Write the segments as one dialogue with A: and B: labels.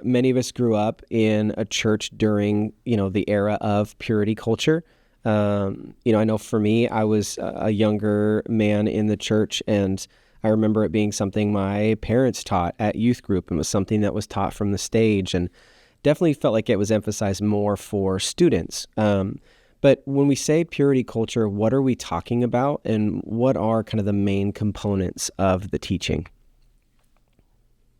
A: many of us grew up in a church during, the era of purity culture. I know for me, I was a younger man in the church, and I remember it being something my parents taught at youth group, and was something that was taught from the stage, and definitely felt like it was emphasized more for students. But when we say purity culture, what are we talking about, and what are kind of the main components of the teaching?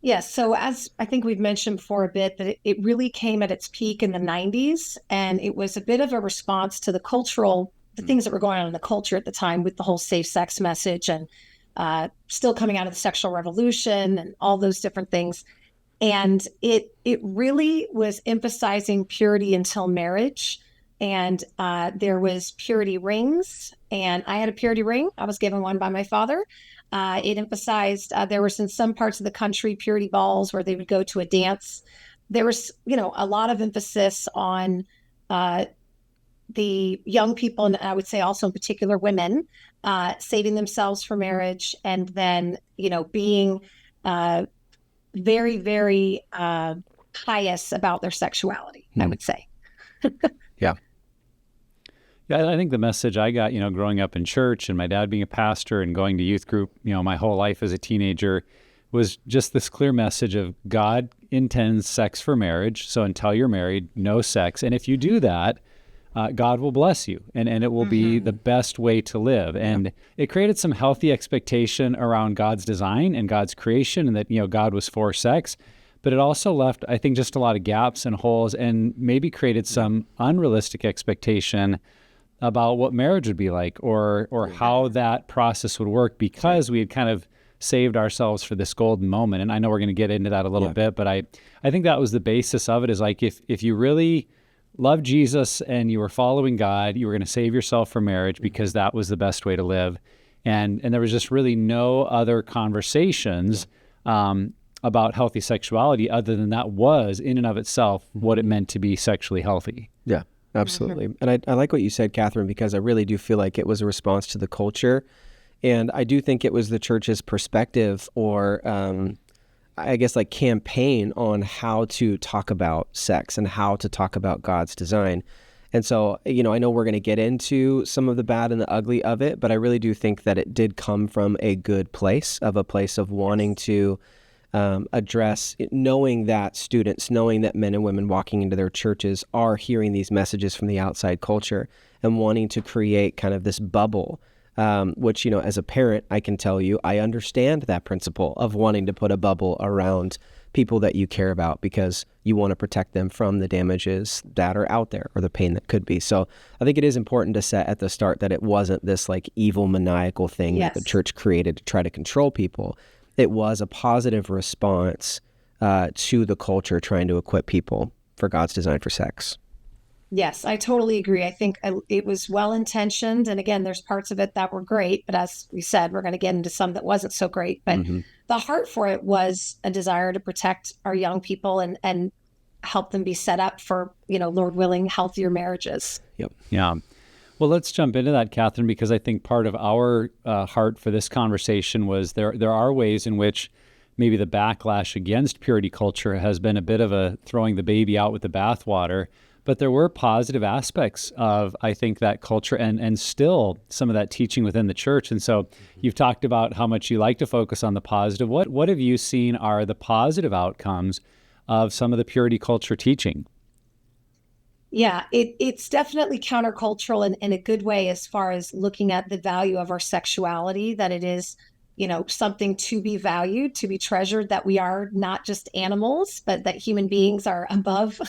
B: Yes. So as I think we've mentioned before a bit, that it really came at its peak in the 90s. And it was a bit of a response to the things that were going on in the culture at the time with the whole safe sex message and still coming out of the sexual revolution and all those different things. And it really was emphasizing purity until marriage. And there was purity rings. And I had a purity ring. I was given one by my father. It emphasized there was in some parts of the country purity balls where they would go to a dance. There was, a lot of emphasis on the young people, and I would say also in particular women, saving themselves for marriage, and then, being very, very pious about their sexuality, I would say.
A: Yeah.
C: Yeah, I think the message I got, growing up in church and my dad being a pastor and going to youth group, my whole life as a teenager, was just this clear message of God intends sex for marriage. So until you're married, no sex. And if you do that, God will bless you, and it will be the best way to live. And it created some healthy expectation around God's design and God's creation, and that, God was for sex. But it also left, I think, just a lot of gaps and holes, and maybe created some unrealistic expectation about what marriage would be like, or how that process would work, because we had kind of saved ourselves for this golden moment. And I know we're going to get into that a little bit, but I think that was the basis of it, is like, if you really love Jesus and you were following God, you were going to save yourself for marriage because that was the best way to live. And there was just really no other conversations about healthy sexuality other than that was in and of itself what it meant to be sexually healthy.
A: Yeah. Absolutely. And I like what you said, Catherine, because I really do feel like it was a response to the culture. And I do think it was the church's perspective, or I guess like campaign on how to talk about sex and how to talk about God's design. And so, I know we're going to get into some of the bad and the ugly of it, but I really do think that it did come from a good place, of a place of wanting to address, knowing that men and women walking into their churches are hearing these messages from the outside culture, and wanting to create kind of this bubble, which, as a parent, I can tell you, I understand that principle of wanting to put a bubble around people that you care about, because you want to protect them from the damages that are out there, or the pain that could be. So I think it is important to set at the start that it wasn't this like evil, maniacal thing that the church created to try to control people. It was a positive response to the culture trying to equip people for God's design for sex.
B: Yes, I totally agree. I think it was well-intentioned. And again, there's parts of it that were great, but as we said, we're going to get into some that wasn't so great. But the heart for it was a desire to protect our young people and help them be set up for, Lord willing, healthier marriages.
A: Yep.
C: Yeah. Well, let's jump into that, Catherine, because I think part of our heart for this conversation was there are ways in which maybe the backlash against purity culture has been a bit of a throwing the baby out with the bathwater, but there were positive aspects of, I think, that culture and still some of that teaching within the church. And so you've talked about how much you like to focus on the positive. What have you seen are the positive outcomes of some of the purity culture teaching?
B: Yeah, it's definitely countercultural in a good way, as far as looking at the value of our sexuality, that it is, something to be valued, to be treasured, that we are not just animals, but that human beings are above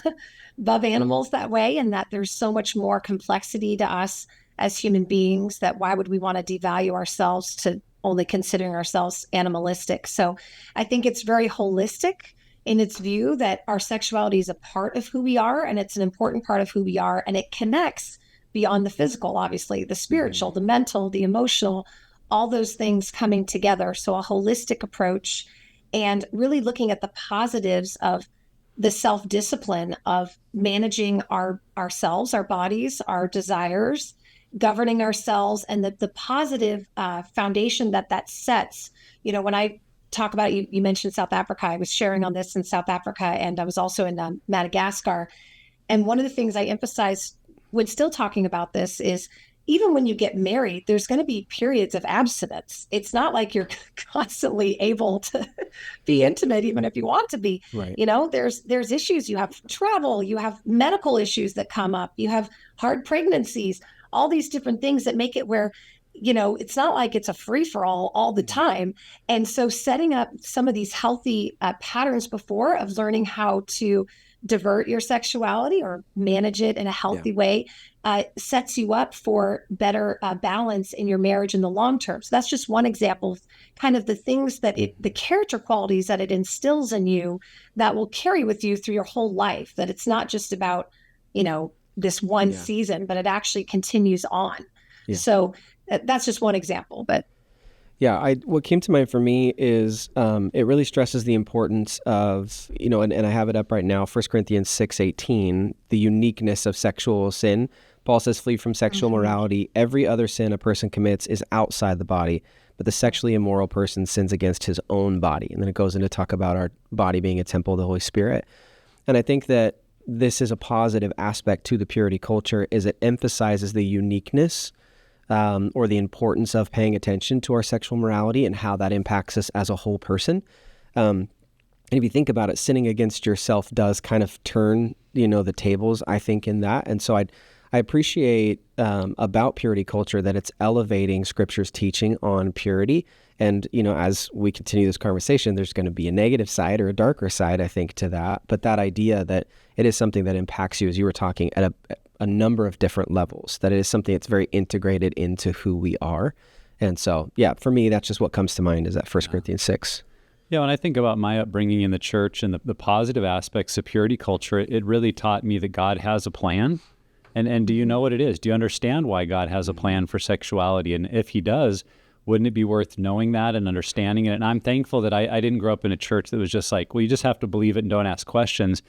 B: animals that way, and that there's so much more complexity to us as human beings, that why would we want to devalue ourselves to only considering ourselves animalistic? So I think it's very holistic in its view that our sexuality is a part of who we are, and it's an important part of who we are, and it connects beyond the physical, obviously, the spiritual, the mental, the emotional, all those things coming together. So a holistic approach, and really looking at the positives of the self-discipline of managing ourselves, our bodies, our desires, governing ourselves, and the positive foundation that sets. When I talk about it. You mentioned South Africa. I was sharing on this in South Africa, and I was also in Madagascar. And one of the things I emphasize when still talking about this is even when you get married, there's going to be periods of abstinence. It's not like you're constantly able to be intimate, even if you want to be.
A: Right.
B: There's issues. You have travel, you have medical issues that come up, you have hard pregnancies, all these different things that make it where, it's not like it's a free for all the time. And so setting up some of these healthy patterns before of learning how to divert your sexuality or manage it in a healthy way sets you up for better balance in your marriage in the long term. So that's just one example of kind of the things that the character qualities that it instills in you that will carry with you through your whole life, that it's not just about, this one season, but it actually continues on. Yeah. So that's just one example, but
A: yeah, what came to mind for me is it really stresses the importance of, and I have it up right now, 1 Corinthians 6:18, the uniqueness of sexual sin. Paul says, flee from sexual morality. Every other sin a person commits is outside the body, but the sexually immoral person sins against his own body. And then it goes into talk about our body being a temple of the Holy Spirit. And I think that this is a positive aspect to the purity culture, is it emphasizes the uniqueness or the importance of paying attention to our sexual morality and how that impacts us as a whole person. And if you think about it, sinning against yourself does kind of turn, the tables, I think, in that. And so I appreciate about purity culture that it's elevating Scripture's teaching on purity. And, as we continue this conversation, there's going to be a negative side or a darker side, I think, to that. But that idea that it is something that impacts you, as you were talking, at a number of different levels, that it is something that's very integrated into who we are. And so, for me, that's just what comes to mind is that 1 Corinthians 6.
C: Yeah, when I think about my upbringing in the church and the positive aspects of purity culture, it really taught me that God has a plan. And do you know what it is? Do you understand why God has a plan for sexuality? And if he does, wouldn't it be worth knowing that and understanding it? And I'm thankful that I didn't grow up in a church that was just like, well, you just have to believe it and don't ask questions.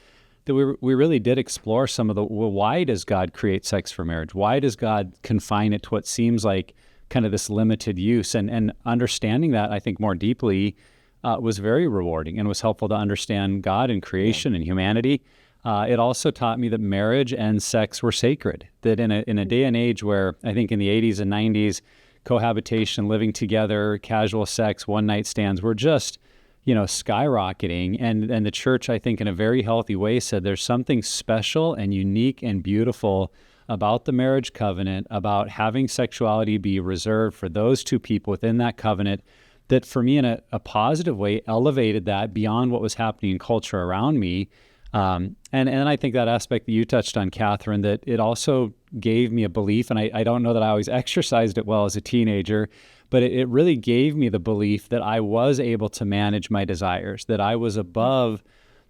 C: That we really did explore some of why does God create sex for marriage? Why does God confine it to what seems like kind of this limited use? And understanding that, I think, more deeply was very rewarding and was helpful to understand God and creation and humanity. It also taught me that marriage and sex were sacred, that in a day and age where I think in the 80s and 90s, cohabitation, living together, casual sex, one-night stands were just skyrocketing. And the church, I think, in a very healthy way said there's something special and unique and beautiful about the marriage covenant, about having sexuality be reserved for those two people within that covenant, that for me in a positive way elevated that beyond what was happening in culture around me. And I think that aspect that you touched on, Catherine, that it also gave me a belief, and I don't know that I always exercised it well as a teenager, but it really gave me the belief that I was able to manage my desires, that I was above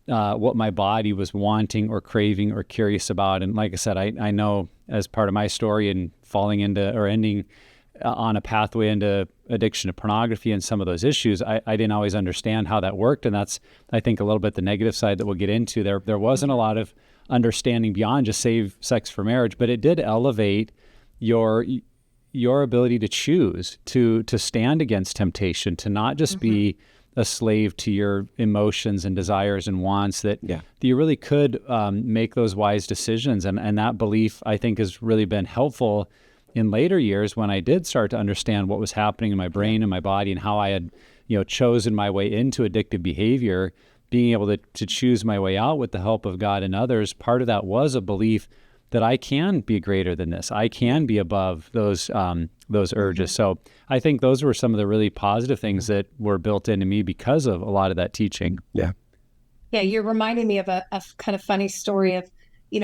C: what my body was wanting or craving or curious about. And like I said, I know as part of my story and falling into or ending on a pathway into addiction to pornography and some of those issues, I didn't always understand how that worked. And that's, I think, a little bit the negative side that we'll get into. There wasn't a lot of understanding beyond just save sex for marriage, but it did elevate your ability to choose, to stand against temptation, to not just be a slave to your emotions and desires and wants, that you really could make those wise decisions. And that belief, I think, has really been helpful in later years when I did start to understand what was happening in my brain and my body and how I had, chosen my way into addictive behavior, being able to choose my way out with the help of God and others. Part of that was a belief that I can be greater than this. I can be above those urges. So I think those were some of the really positive things that were built into me because of a lot of that teaching.
A: Yeah.
B: Yeah, you're reminding me of a kind of funny story of,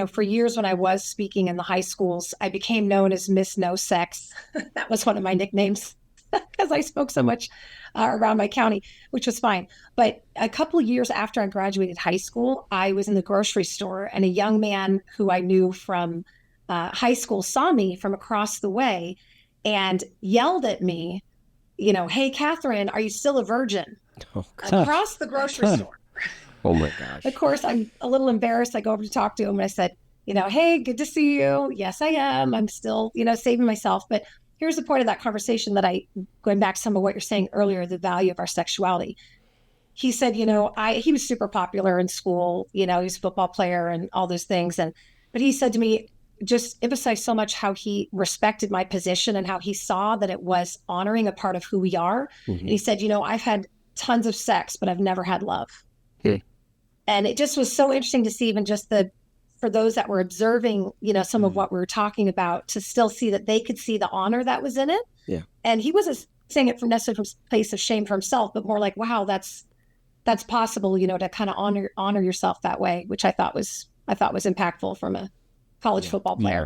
B: for years when I was speaking in the high schools, I became known as Miss No Sex. That was one of my nicknames because I spoke so much around my county, which was fine. But a couple of years after I graduated high school, I was in the grocery store and a young man who I knew from high school saw me from across the way and yelled at me, hey, Catherine, are you still a virgin?
A: Oh,
B: across the grocery store.
A: Oh my gosh.
B: Of course, I'm a little embarrassed. I go over to talk to him and I said, hey, good to see you. Yes, I am. I'm still, saving myself. But here's the point of that conversation that going back to some of what you're saying earlier, the value of our sexuality. he said, he was super popular in school, he was a football player and all those things. But he said to me, just emphasized so much how he respected my position and how he saw that it was honoring a part of who we are.
A: Mm-hmm.
B: And he said, I've had tons of sex, but I've never had love. And it just was so interesting to see, even just for those that were observing, some of what we were talking about, to still see that they could see the honor that was in it.
A: Yeah.
B: And he wasn't saying it from necessarily from a place of shame for himself, but more like, wow, that's possible, to kind of honor yourself that way, which I thought was impactful from a college football player.